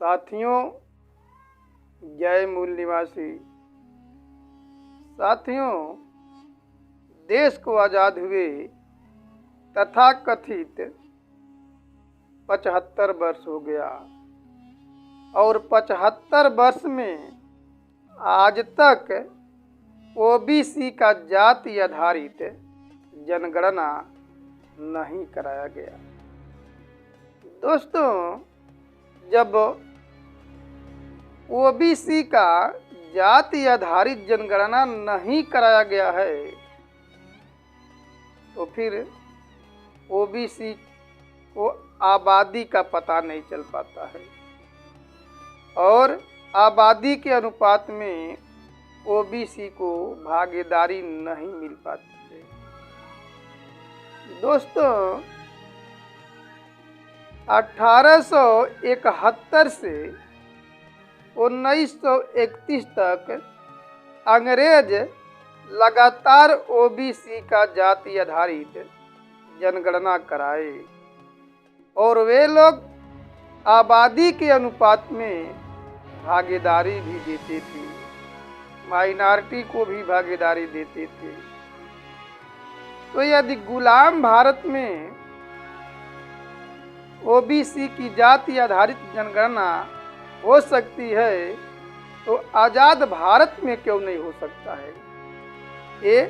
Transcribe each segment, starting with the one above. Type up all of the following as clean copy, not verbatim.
साथियों, जय मूल निवासी साथियों, देश को आज़ाद हुए तथाकथित 75 वर्ष हो गया और 75 वर्ष में आज तक ओबीसी का जाति आधारित जनगणना नहीं कराया गया। दोस्तों, जब ओबीसी का जाति आधारित जनगणना नहीं कराया गया है तो फिर ओबीसी को आबादी का पता नहीं चल पाता है और आबादी के अनुपात में ओबीसी को भागीदारी नहीं मिल पाती है। दोस्तों, 1871 से 1931 तक अंग्रेज लगातार ओबीसी का जाति आधारित जनगणना कराए और वे लोग आबादी के अनुपात में भागीदारी भी देते थे, माइनॉरिटी को भी भागीदारी देते थे। तो यदि गुलाम भारत में ओबीसी की जाति आधारित जनगणना हो सकती है तो आज़ाद भारत में क्यों नहीं हो सकता है, ये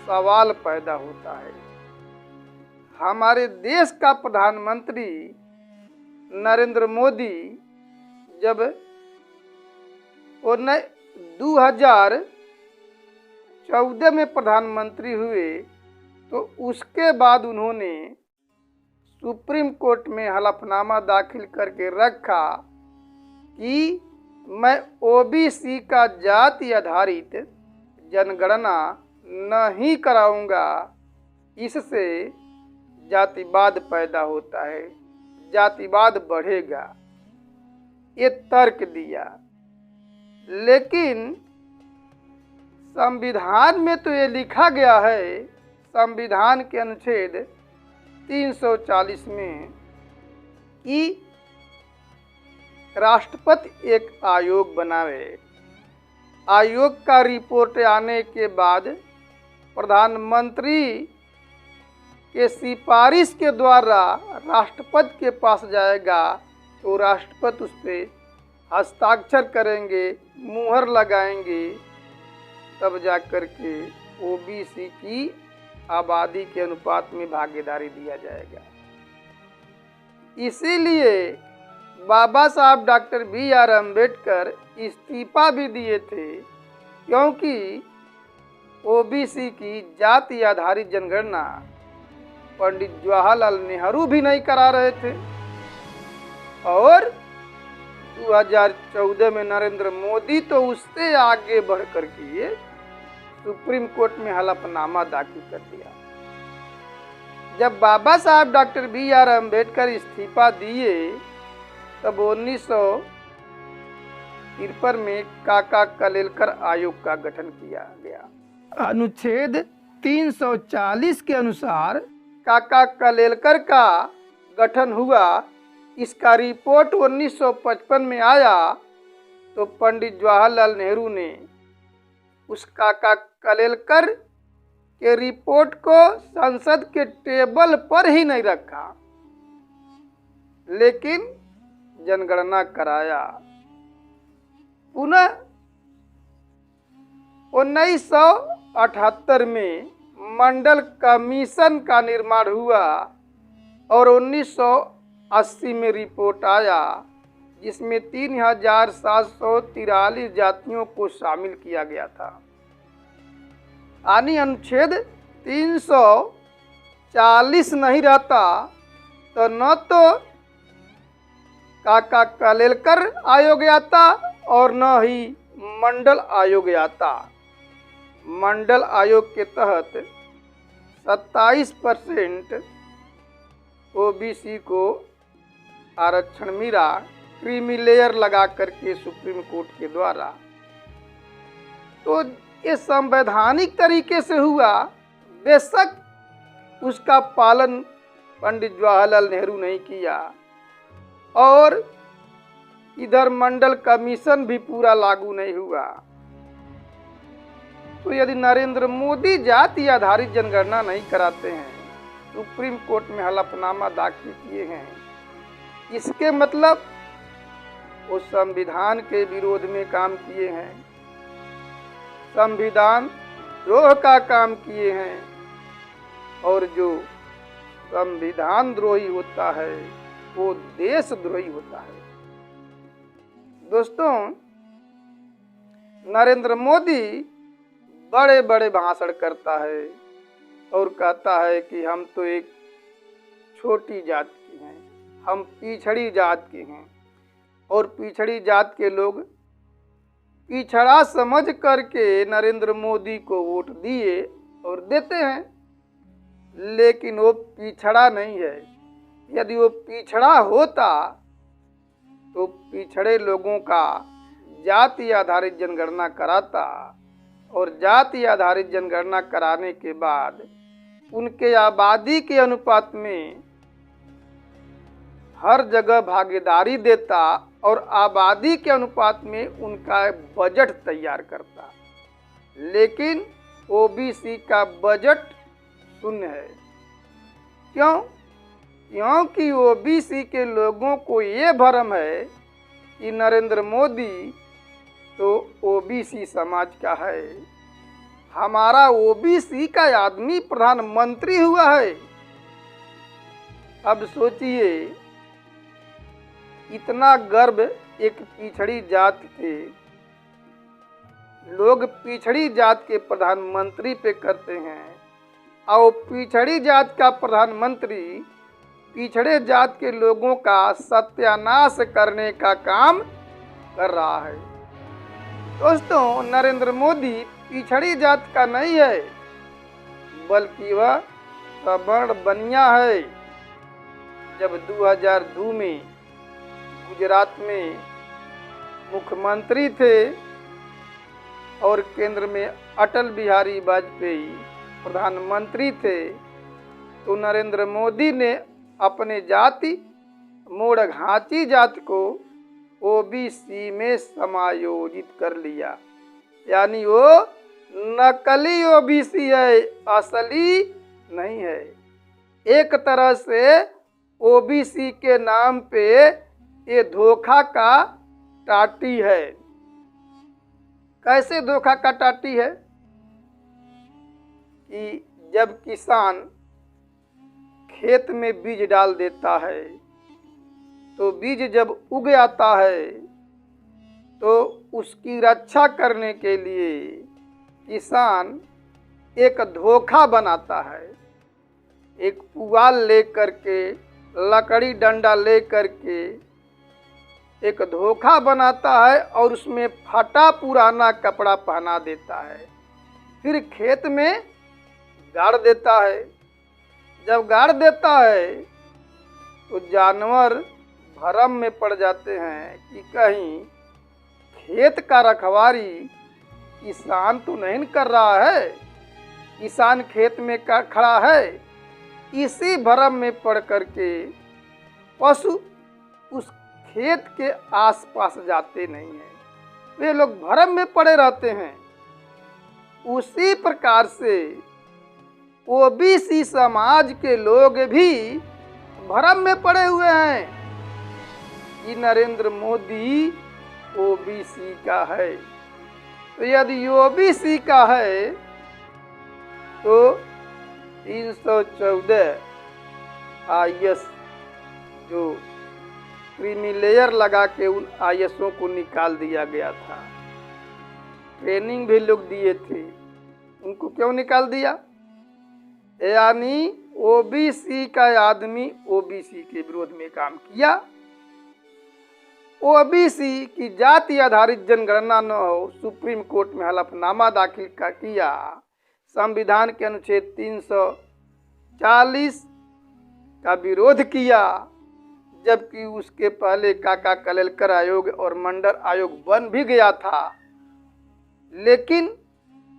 सवाल पैदा होता है। हमारे देश का प्रधानमंत्री नरेंद्र मोदी जब 2014 में प्रधानमंत्री हुए तो उसके बाद उन्होंने सुप्रीम कोर्ट में हलफनामा दाखिल करके रखा कि मैं ओबीसी का जाति आधारित जनगणना नहीं कराऊंगा, इससे जातिवाद पैदा होता है, जातिवाद बढ़ेगा, ये तर्क दिया। लेकिन संविधान में तो ये लिखा गया है, संविधान के अनुच्छेद 340 में कि राष्ट्रपति एक आयोग बनावे। आयोग का रिपोर्ट आने के बाद प्रधानमंत्री के सिफारिश के द्वारा राष्ट्रपति के पास जाएगा तो राष्ट्रपति उस पर हस्ताक्षर करेंगे, मुहर लगाएंगे, तब जाकर के ओबीसी की आबादी के अनुपात में भागीदारी दिया जाएगा। इसीलिए बाबा साहब डॉक्टर BR अम्बेडकर इस्तीफा भी दिए थे, क्योंकि ओबीसी की जाति आधारित जनगणना पंडित जवाहरलाल नेहरू भी नहीं करा रहे थे और 2014 में नरेंद्र मोदी तो उससे आगे बढ़ कर के सुप्रीम कोर्ट में हलफनामा दाखिल कर दिया। जब बाबा साहब डॉक्टर BR अम्बेडकर इस्तीफा दिए तब 1953 में काका कलेलकर आयोग का गठन किया गया। अनुच्छेद 340 के अनुसार काका कलेलकर का गठन हुआ। इसका रिपोर्ट 1955 में आया तो पंडित जवाहरलाल नेहरू ने उस काका कलेलकर के रिपोर्ट को संसद के टेबल पर ही नहीं रखा, लेकिन जनगणना कराया। पुनः 1978 में मंडल कमीशन का निर्माण हुआ और 1980 में रिपोर्ट आया जिसमें 3743 जातियों को शामिल किया गया था। यानी अनुच्छेद 340 नहीं रहता तो न तो काका कलेलकर आयोग आता और न ही मंडल आयोग आता। मंडल आयोग के तहत 27% ओबीसी को आरक्षण मिला, क्रीमी लेयर लगा करके सुप्रीम कोर्ट के द्वारा। तो ये संवैधानिक तरीके से हुआ, बेशक उसका पालन पंडित जवाहरलाल नेहरू नहीं किया और इधर मंडल कमीशन भी पूरा लागू नहीं हुआ। तो यदि नरेंद्र मोदी जाति आधारित जनगणना नहीं कराते हैं, सुप्रीम कोर्ट में हलफनामा दाखिल किए हैं, इसके मतलब वो संविधान के विरोध में काम किए हैं, संविधान द्रोह का काम किए हैं। और जो संविधान द्रोही होता है वो देशद्रोही होता है। दोस्तों, नरेंद्र मोदी बड़े बड़े भाषण करता है और कहता है कि हम तो एक छोटी जात के हैं, हम पिछड़ी जात के हैं, और पिछड़ी जात के लोग पिछड़ा समझ करके नरेंद्र मोदी को वोट दिए और देते हैं। लेकिन वो पिछड़ा नहीं है। यदि वो पिछड़ा होता तो पिछड़े लोगों का जाति आधारित जनगणना कराता, और जाति आधारित जनगणना कराने के बाद उनके आबादी के अनुपात में हर जगह भागीदारी देता और आबादी के अनुपात में उनका बजट तैयार करता। लेकिन ओबीसी का बजट शून्य है। क्यों? क्योंकि ओबीसी के लोगों को ये भ्रम है कि नरेंद्र मोदी तो ओबीसी समाज का है, हमारा ओबीसी का आदमी प्रधानमंत्री हुआ है। अब सोचिए, इतना गर्व एक पिछड़ी जात के लोग पिछड़ी जात के प्रधानमंत्री पे करते हैं, और पिछड़ी जात का प्रधानमंत्री पिछड़े जात के लोगों का सत्यानाश करने का काम कर रहा है। दोस्तों, नरेंद्र मोदी पिछड़ी जात का नहीं है, बल्कि वह सवर्ण बनिया है। जब 2002 में गुजरात में मुख्यमंत्री थे और केंद्र में अटल बिहारी वाजपेयी प्रधानमंत्री थे, तो नरेंद्र मोदी ने अपने जाति मोड़ घाची जाति को ओबीसी में समायोजित कर लिया। यानी वो नकली ओबीसी है, असली नहीं है। एक तरह से ओबीसी के नाम पे ये धोखा का टाटी है। कैसे धोखा का टाटी है? कि जब किसान खेत में बीज डाल देता है, तो बीज जब उग आता है तो उसकी रक्षा करने के लिए किसान एक धोखा बनाता है। एक पुआल लेकर के, लकड़ी डंडा लेकर के एक धोखा बनाता है और उसमें फटा पुराना कपड़ा पहना देता है, फिर खेत में गाड़ देता है। जब गाड़ देता है तो जानवर भरम में पड़ जाते हैं कि कहीं खेत का रखवारी किसान तो नहीं कर रहा है, किसान खेत में खड़ा है। इसी भरम में पड़ करके पशु उस खेत के आसपास जाते नहीं हैं, वे लोग भरम में पड़े रहते हैं। उसी प्रकार से ओबीसी समाज के लोग भी भरम में पड़े हुए हैं कि नरेंद्र मोदी ओबीसी का है। तो यदि ओबीसी का है तो 314 आईएएस जो क्रीमी लेयर लगा के उन आईएएसओं को निकाल दिया गया था, ट्रेनिंग भी लोग दिए थे, उनको क्यों निकाल दिया? यानी ओबीसी का आदमी ओबीसी के विरोध में काम किया। ओबीसी की जाति आधारित जनगणना न हो, सुप्रीम कोर्ट में हलफनामा दाखिल किया, संविधान के अनुच्छेद 340 का विरोध किया, जबकि उसके पहले काका कलेलकर आयोग और मंडल आयोग बन भी गया था। लेकिन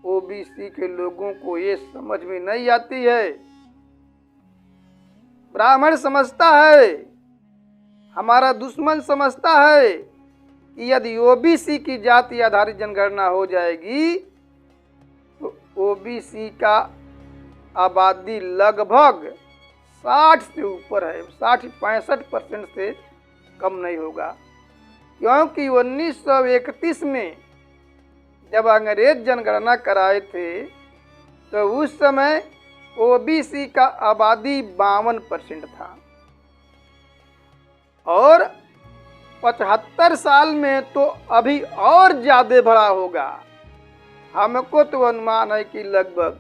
ओबीसी के लोगों को ये समझ में नहीं आती है। ब्राह्मण समझता है, हमारा दुश्मन समझता है कि यदि ओबीसी की जाति आधारित जनगणना हो जाएगी तो ओबीसी का आबादी लगभग 60 से ऊपर है, 60-65% से कम नहीं होगा। क्योंकि 1931 में जब अंग्रेज जनगणना कराए थे तो उस समय ओबीसी का आबादी 52% था और 75 साल में तो अभी और ज्यादा बढ़ा होगा। हमको तो अनुमान है कि लगभग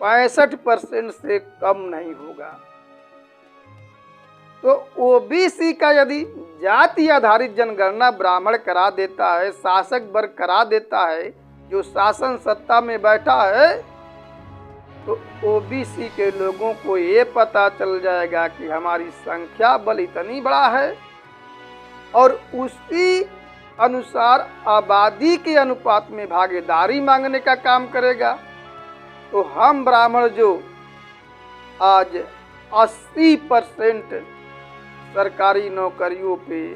65% से कम नहीं होगा। तो ओबीसी का यदि जाति आधारित जनगणना ब्राह्मण करा देता है, शासक वर्ग करा देता है, जो शासन सत्ता में बैठा है, तो ओबीसी के लोगों को ये पता चल जाएगा कि हमारी संख्या बल इतनी बड़ा है और उसी अनुसार आबादी के अनुपात में भागीदारी मांगने का काम करेगा। तो हम ब्राह्मण जो आज 80% सरकारी नौकरियों पे,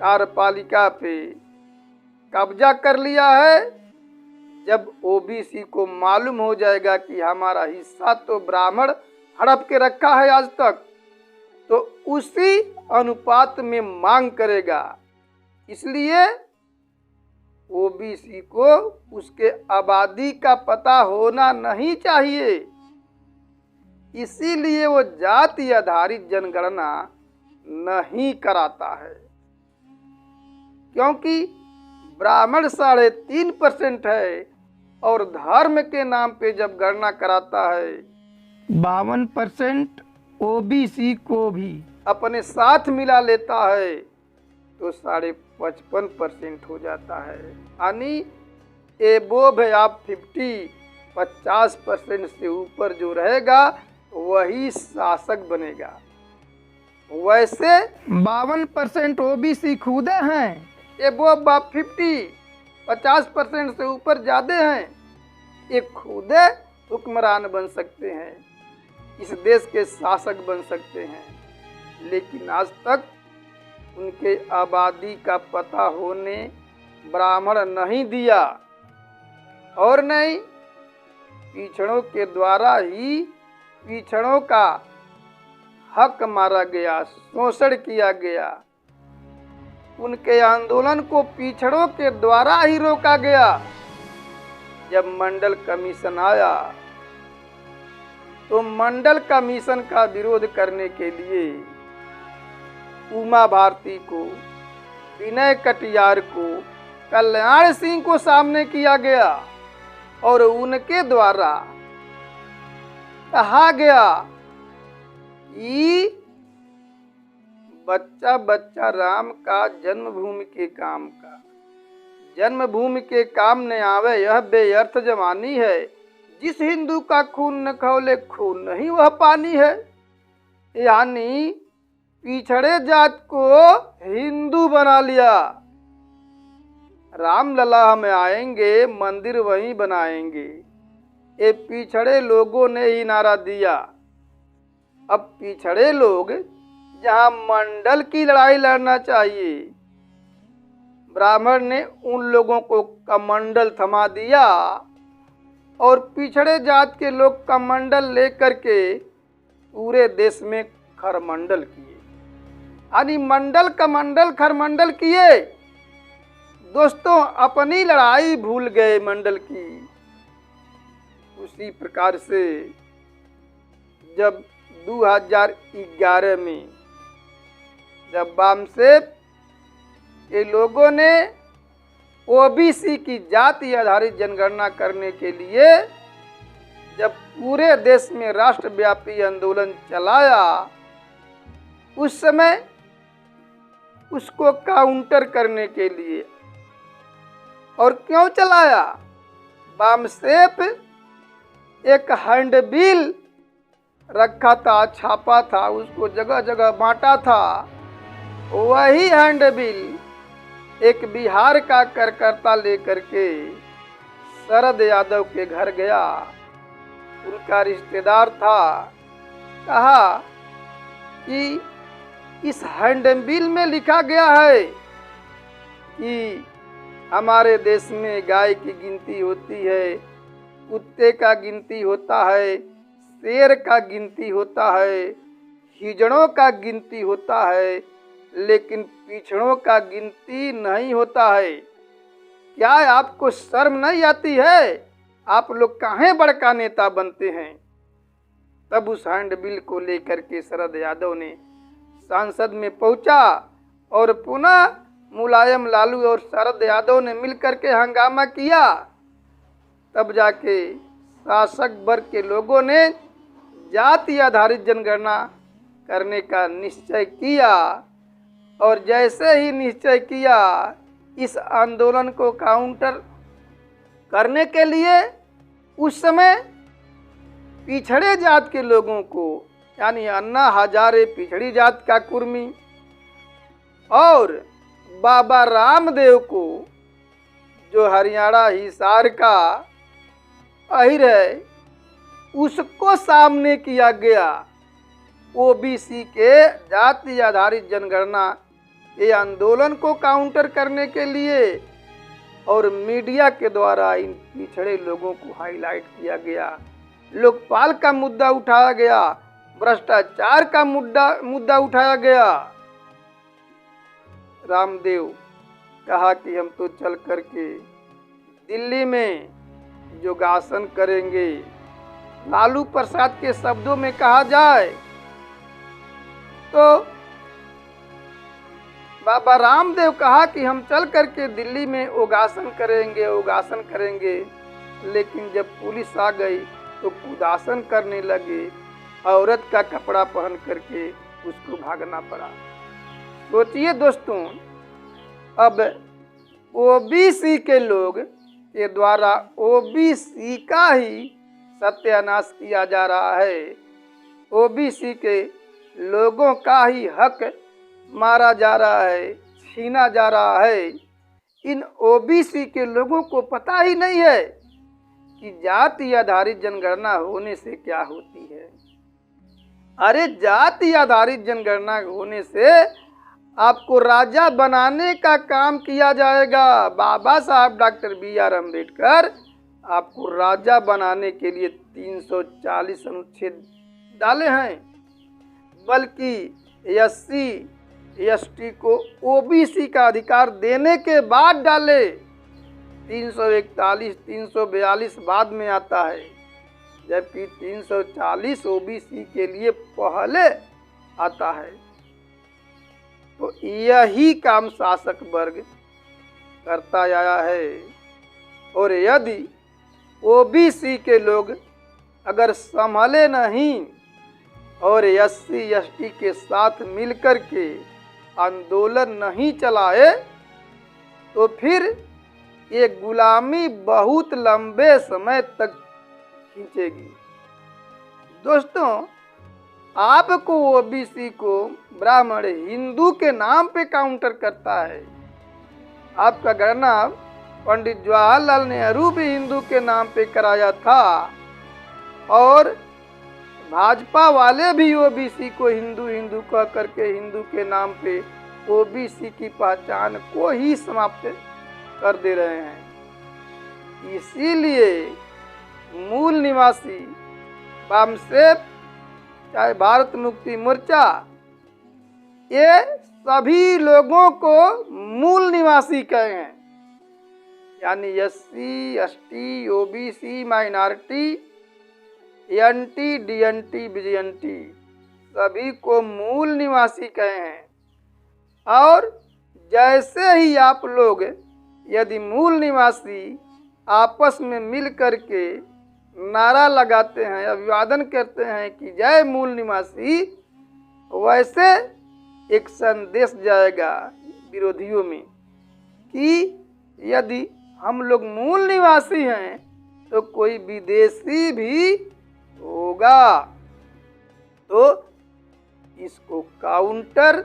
कार्यपालिका पे कब्जा कर लिया है, जब ओबीसी को मालूम हो जाएगा कि हमारा हिस्सा तो ब्राह्मण हड़प के रखा है आज तक, तो उसी अनुपात में मांग करेगा। इसलिए ओबीसी को उसके आबादी का पता होना नहीं चाहिए, इसीलिए वो जाति आधारित जनगणना नहीं कराता है। क्योंकि ब्राह्मण 3.5% है और धर्म के नाम पे जब गणना कराता है 52% ओबीसी को भी अपने साथ मिला लेता है तो 55.5% हो जाता है। यानी एबोव आप 50% से ऊपर जो रहेगा वही शासक बनेगा। वैसे 52% ओबीसी खुदे हैं, एबोव 50% से ऊपर ज्यादा हैं, ये खुदे हुक्मरान बन सकते हैं, इस देश के शासक बन सकते हैं, लेकिन आज तक उनके आबादी का पता होने ब्राह्मण नहीं दिया और नहीं पिछड़ों के द्वारा ही पिछड़ों का हक मारा गया, शोषण किया गया। उनके आंदोलन को पिछड़ों के द्वारा ही रोका गया। जब मंडल कमीशन आया तो मंडल कमीशन का विरोध करने के लिए उमा भारती को, विनय कटियार को, कल्याण सिंह को सामने किया गया और उनके द्वारा कहा गया कि बच्चा बच्चा राम का जन्मभूमि के काम न आवे, यह बेअर्थ जवानी है। जिस हिंदू का खून न खौले, खून नहीं वह पानी है। यानी पिछड़े जात को हिंदू बना लिया। रामलला में आएंगे, मंदिर वहीं बनाएंगे, ये पिछड़े लोगों ने ही नारा दिया। अब पिछड़े लोग जहां मंडल की लड़ाई लड़ना चाहिए, ब्राह्मण ने उन लोगों को कमंडल थमा दिया और पिछड़े जात के लोग कमंडल लेकर के पूरे देश में खरमंडल किए। यानी मंडल कमंडल खरमंडल किए। दोस्तों, अपनी लड़ाई भूल गए मंडल की। उसी प्रकार से जब 2011 में जब वामसेप के लोगों ने ओबीसी की जाति आधारित जनगणना करने के लिए जब पूरे देश में राष्ट्रव्यापी आंदोलन चलाया, उस समय उसको काउंटर करने के लिए, और क्यों चलाया, वामसेप एक हैंडबिल रखा था, छापा था, उसको जगह जगह बांटा था। वही हैंडबिल एक बिहार का कार्यकर्ता लेकर के शरद यादव के घर गया, उनका रिश्तेदार था। कहा कि इस हैंडबिल में लिखा गया है कि हमारे देश में गाय की गिनती होती है, कुत्ते का गिनती होता है, शेर का गिनती होता है, हिजड़ों का गिनती होता है, लेकिन पिछड़ों का गिनती नहीं होता है। क्या आपको शर्म नहीं आती है? आप लोग काहे बड़का नेता बनते हैं? तब उस हैंडबिल को लेकर के शरद यादव ने संसद में पहुंचा और पुनः मुलायम लालू और शरद यादव ने मिलकर के हंगामा किया। तब जाके शासक वर्ग के लोगों ने जाति आधारित जनगणना करने का निश्चय किया और जैसे ही निश्चय किया, इस आंदोलन को काउंटर करने के लिए उस समय पिछड़े जात के लोगों को, यानी अन्ना हजारे पिछड़ी जात का कुर्मी और बाबा रामदेव को, जो हरियाणा हिसार का अहिर है, उसको सामने किया गया। ओबीसी के जाति आधारित जनगणना ये आंदोलन को काउंटर करने के लिए और मीडिया के द्वारा इन पिछड़े लोगों को हाईलाइट किया गया। लोकपाल का मुद्दा उठाया गया, भ्रष्टाचार का मुद्दा उठाया गया। रामदेव कहा कि हम तो चल करके दिल्ली में योगासन करेंगे। लालू प्रसाद के शब्दों में कहा जाए तो बाबा रामदेव कहा कि हम चल करके दिल्ली में योगासन करेंगे, लेकिन जब पुलिस आ गई तो कुदासन करने लगे। औरत का कपड़ा पहन करके उसको भागना पड़ा। सोचिए दोस्तों, अब ओबीसी के लोग के द्वारा ओबीसी का ही सत्यानाश किया जा रहा है। ओबीसी के लोगों का ही हक मारा जा रहा है, छीना जा रहा है। इन ओबीसी के लोगों को पता ही नहीं है कि जाति आधारित जनगणना होने से क्या होती है। अरे जाति आधारित जनगणना होने से आपको राजा बनाने का काम किया जाएगा। बाबा साहब डॉक्टर BR अम्बेडकर आपको राजा बनाने के लिए 340 अनुच्छेद डाले हैं, बल्कि SC ST को ओबीसी का अधिकार देने के बाद डाले। 341 342 बाद में आता है, जबकि 340 ओबीसी के लिए पहले आता है। तो यही काम शासक वर्ग करता आया है। और यदि ओबीसी के लोग अगर संभले नहीं और SC ST के साथ मिलकर के आंदोलन नहीं चलाए तो फिर ये गुलामी बहुत लंबे समय तक खींचेगी। दोस्तों, आपको ओबीसी को ब्राह्मण हिंदू के नाम पे काउंटर करता है। आपका गणना पंडित जवाहरलाल नेहरू भी हिंदू के नाम पे कराया था और भाजपा वाले भी ओबीसी को हिंदू हिंदू कह करके हिंदू के नाम पे ओबीसी की पहचान को ही समाप्त कर दे रहे हैं। इसीलिए मूल निवासी वामसेप चाहे भारत मुक्ति मोर्चा, ये सभी लोगों को मूल निवासी कहे हैं, यानी SC ST OBC minority NT DNT BJNT सभी को मूल निवासी कहे हैं। और जैसे ही आप लोग यदि मूल निवासी आपस में मिल करके नारा लगाते हैं, अभिवादन करते हैं कि जय मूल निवासी, वैसे एक संदेश जाएगा विरोधियों में कि यदि हम लोग मूल निवासी हैं तो कोई विदेशी भी होगा। तो इसको काउंटर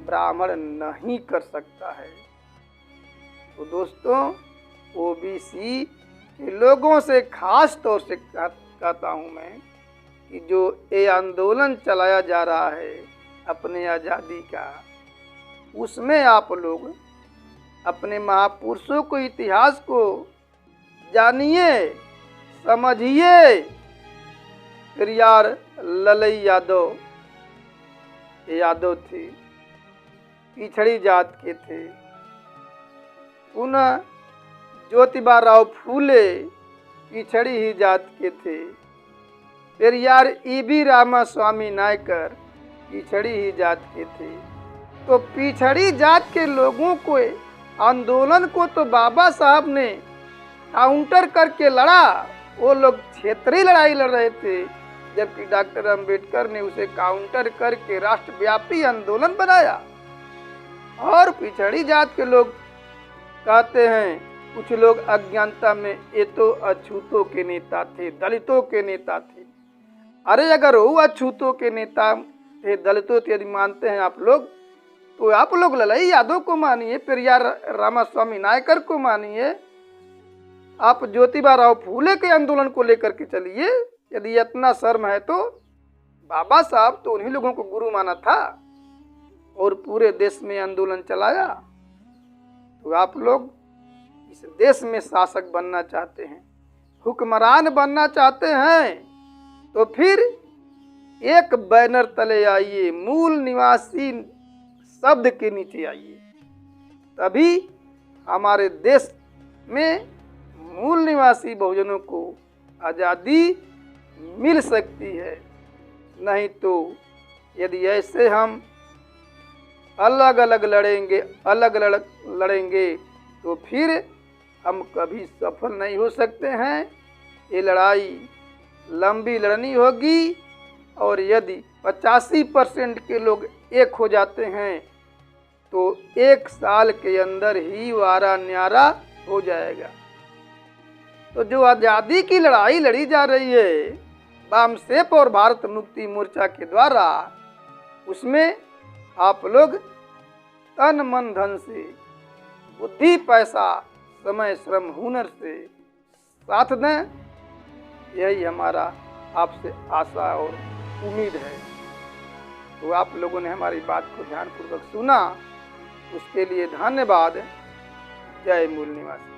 ब्राह्मण नहीं कर सकता है। तो दोस्तों, ओबीसी के लोगों से खास तौर से कहता हूँ मैं कि जो ये आंदोलन चलाया जा रहा है अपने आज़ादी का, उसमें आप लोग अपने महापुरुषों को, इतिहास को जानिए, समझिए। फिर यार ललई यादव थे, पिछड़ी जात के थे। पुनः ज्योतिबा राव फूले पिछड़ी ही जात के थे। फिर यार ईबी रामास्वामी नायकर पिछड़ी ही जात के थे। तो पिछड़ी जात के लोगों को, आंदोलन को तो बाबा साहब ने काउंटर करके लड़ा। वो लोग क्षेत्रीय लड़ाई लड़ रहे थे, जबकि डॉक्टर अंबेडकर ने उसे काउंटर करके राष्ट्रव्यापी आंदोलन बनाया। और पिछड़ी जात के लोग कहते हैं, कुछ लोग अज्ञानता में, ये तो अछूतों के नेता थे, दलितों के नेता थे। अरे अगर वो अछूतों के नेता थे, दलितों थे, यदि मानते हैं आप लोग, तो आप लोग ललई यादव को मानिए, पेरियार रामास्वामी नायकर को मानिए, आप ज्योतिबा राव फूले के आंदोलन को लेकर के चलिए। यदि इतना शर्म है तो बाबा साहब तो उन्हीं लोगों को गुरु माना था और पूरे देश में आंदोलन चलाया। तो आप लोग इस देश में शासक बनना चाहते हैं, हुक्मरान बनना चाहते हैं, तो फिर एक बैनर तले आइए, मूल निवासी शब्द के नीचे आइए। तभी हमारे देश में मूल निवासी बहुजनों को आज़ादी मिल सकती है। नहीं तो यदि ऐसे हम अलग अलग लड़ेंगे तो फिर हम कभी सफल नहीं हो सकते हैं। ये लड़ाई लंबी लड़नी होगी, और यदि 85% के लोग एक हो जाते हैं तो 1 साल के अंदर ही वारा न्यारा हो जाएगा। तो जो आज़ादी की लड़ाई लड़ी जा रही है वामसेप और भारत मुक्ति मोर्चा के द्वारा, उसमें आप लोग तन मन धन से, बुद्धि पैसा समय श्रम हुनर से साथ दें। यही हमारा आपसे आशा और उम्मीद है। तो आप लोगों ने हमारी बात को ध्यानपूर्वक सुना, उसके लिए धन्यवाद। जय मूल निवासी।